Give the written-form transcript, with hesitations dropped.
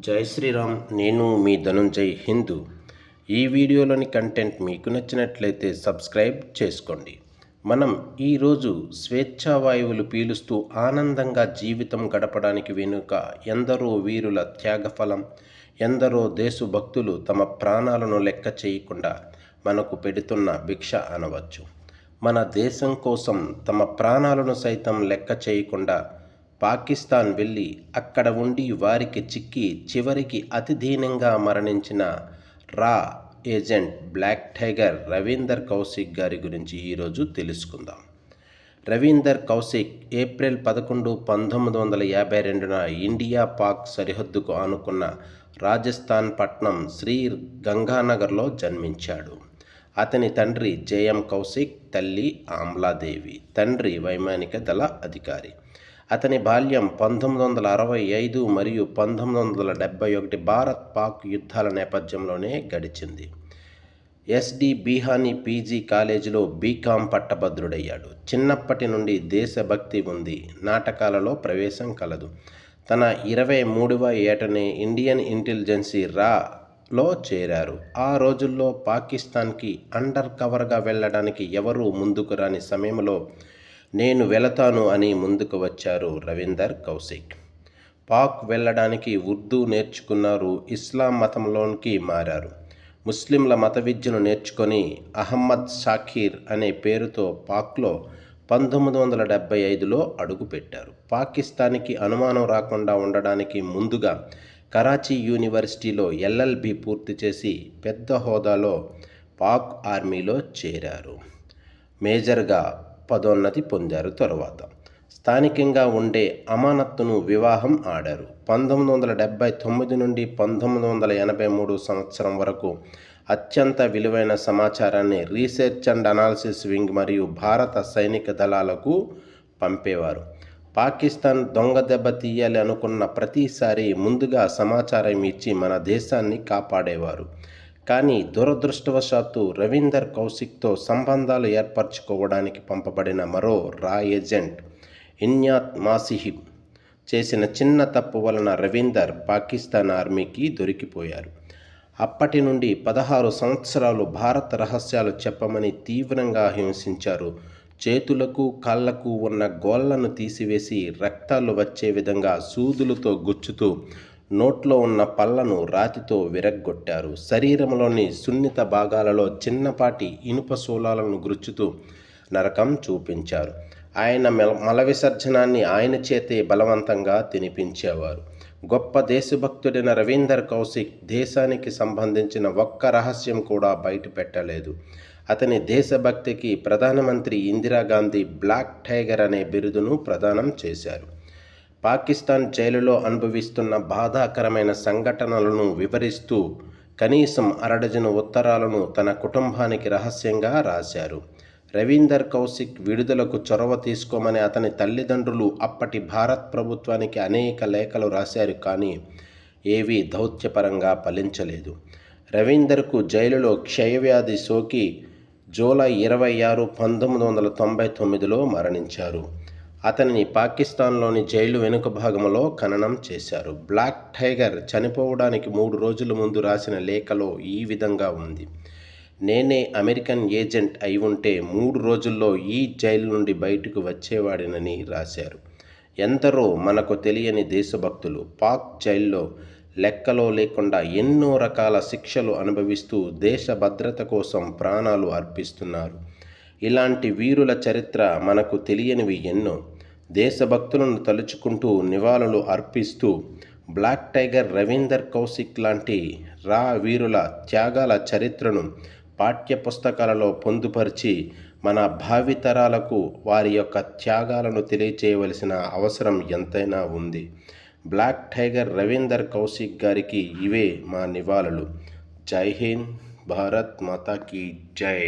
జై శ్రీరామ్. నేను మీ ధనుంజయ్ హిందూ. ఈ వీడియోలోని కంటెంట్ మీకు నచ్చినట్లయితే సబ్స్క్రైబ్ చేసుకోండి. మనం ఈరోజు స్వేచ్ఛావాయువులు పీలుస్తూ ఆనందంగా జీవితం గడపడానికి వెనుక ఎందరో వీరుల త్యాగఫలం, ఎందరో దేశభక్తులు తమ ప్రాణాలను లెక్క చేయకుండా మనకు పెడుతున్న భిక్ష అనవచ్చు. మన దేశం కోసం తమ ప్రాణాలను సైతం లెక్క చేయకుండా పాకిస్తాన్ వెళ్ళి అక్కడ ఉండి వారికి చిక్కి చివరికి అతి దీనంగా మరణించిన రా agent Black Tiger Ravinder Kaushik గారి గురించి ఈరోజు తెలుసుకుందాం. రవీందర్ కౌశిక్ ఏప్రిల్ 11, 1952న ఇండియా పాక్ సరిహద్దుకు ఆనుకున్న రాజస్థాన్ పట్నం శ్రీ గంగానగర్లో జన్మించాడు. అతని తండ్రి జేఎం కౌశిక్, తల్లి ఆమ్లాదేవి. తండ్రి వైమానిక దళ అధికారి. అతని బాల్యం 1965 మరియు 1971 భారత్ పాక్ యుద్ధాల నేపథ్యంలోనే గడిచింది. ఎస్డి బిహానీ పీజీ కాలేజీలో బీకాం పట్టభద్రుడయ్యాడు. చిన్నప్పటి నుండి దేశభక్తి ఉంది. నాటకాలలో ప్రవేశం కలదు. తన 23వ ఏటనే ఇండియన్ ఇంటెలిజెన్సీ రాలో చేరారు. ఆ రోజుల్లో పాకిస్తాన్కి అండర్ కవర్గా వెళ్ళడానికి ఎవరూ ముందుకు రాని సమయంలో నేను వెళతాను అని ముందుకు వచ్చారు రవీందర్ కౌశిక్. పాక్ వెళ్ళడానికి ఉర్దూ నేర్చుకున్నారు. ఇస్లాం మతంలోనికి మారారు. ముస్లింల మత విద్యను నేర్చుకొని అహ్మద్ షాకీర్ అనే పేరుతో పాక్లో 1975లో అడుగుపెట్టారు. పాకిస్తాన్కి అనుమానం రాకుండా ఉండడానికి ముందుగా కరాచీ యూనివర్సిటీలో ఎల్ఎల్బి పూర్తి చేసి పెద్ద హోదాలో పాక్ ఆర్మీలో చేరారు. మేజర్గా పదోన్నతి పొందారు. తరువాత స్థానికంగా ఉండే అమానత్తును వివాహం ఆడారు. 1979 నుండి 1983 సంవత్సరం వరకు అత్యంత విలువైన సమాచారాన్ని రీసెర్చ్ అండ్ అనాలిసిస్ వింగ్ మరియు భారత సైనిక దళాలకు పంపేవారు. పాకిస్తాన్ దొంగ దెబ్బ తీయాలి అనుకున్న ప్రతిసారి ముందుగా సమాచారం ఇచ్చి మన దేశాన్ని కాపాడేవారు. కానీ దురదృష్టవశాత్తు రవీందర్ కౌశిక్తో సంబంధాలు ఏర్పరచుకోవడానికి పంపబడిన మరో రా ఏజెంట్ ఇన్యాత్ మాసిహిబ్ చేసిన చిన్న తప్పు వలన రవీందర్ పాకిస్తాన్ ఆర్మీకి దొరికిపోయారు. అప్పటి నుండి 16 సంవత్సరాలు భారత రహస్యాలు చెప్పమని తీవ్రంగా హింసించారు. చేతులకు కాళ్లకు ఉన్న గోళ్లను తీసివేసి రక్తాలు వచ్చే విధంగా సూదులతో గుచ్చుతూ నోట్లో ఉన్న పళ్లను రాతితో విరగ్గొట్టారు. శరీరంలోని సున్నిత భాగాలలో చిన్నపాటి ఇనుప శూలాలను గుచ్చుతూ నరకం చూపించారు. ఆయన మల విసర్జనాన్ని ఆయన చేతే బలవంతంగా తినిపించేవారు. గొప్ప దేశభక్తుడైన రవీందర్ కౌశిక్ దేశానికి సంబంధించిన ఒక్క రహస్యం కూడా బయట పెట్టలేదు. అతని దేశభక్తికి ప్రధానమంత్రి ఇందిరాగాంధీ బ్లాక్ టైగర్ అనే బిరుదును ప్రదానం చేశారు. పాకిస్తాన్ జైలులో అనుభవిస్తున్న బాధాకరమైన సంఘటనలను వివరిస్తూ కనీసం 6 డజను ఉత్తరాలను తన కుటుంబానికి రహస్యంగా రాశారు. రవీందర్ కౌశిక్ విడుదలకు చొరవ తీసుకోమని అతని తల్లిదండ్రులు అప్పటి భారత్ ప్రభుత్వానికి అనేక లేఖలు రాశారు. కానీ ఏవీ దౌత్యపరంగా ఫలించలేదు. రవీందర్కు జైలులో క్షయవ్యాధి సోకి జూలై 26, 1999లో మరణించారు. అతనిని పాకిస్తాన్లోని జైలు వెనుక భాగంలో ఖననం చేశారు. బ్లాక్ టైగర్ చనిపోవడానికి 3 రోజుల ముందు రాసిన లేఖలో ఈ విధంగా ఉంది: నేనే అమెరికన్ ఏజెంట్ అయి ఉంటే 3 రోజుల్లో ఈ జైలు నుండి బయటకు వచ్చేవాడినని రాశారు. ఎందరో మనకు తెలియని దేశభక్తులు పాక్ జైల్లో లెక్కలో లేకుండా ఎన్నో రకాల శిక్షలు అనుభవిస్తూ దేశ భద్రత కోసం ప్రాణాలు అర్పిస్తున్నారు. ఇలాంటి వీరుల చరిత్ర మనకు తెలియనివి ఎన్నో. దేశభక్తులను తలుచుకుంటూ నివాళులు అర్పిస్తూ బ్లాక్ టైగర్ రవీందర్ కౌశిక్ లాంటి రా వీరుల త్యాగాల చరిత్రను పాఠ్యపుస్తకాలలో పొందుపరిచి మన భావితరాలకు వారి యొక్క త్యాగాలను తెలియచేయవలసిన అవసరం ఎంతైనా ఉంది. బ్లాక్ టైగర్ రవీందర్ కౌశిక్ గారికి ఇవే మా నివాళులు. జై హింద్. భారత్ మాతా కీ జై.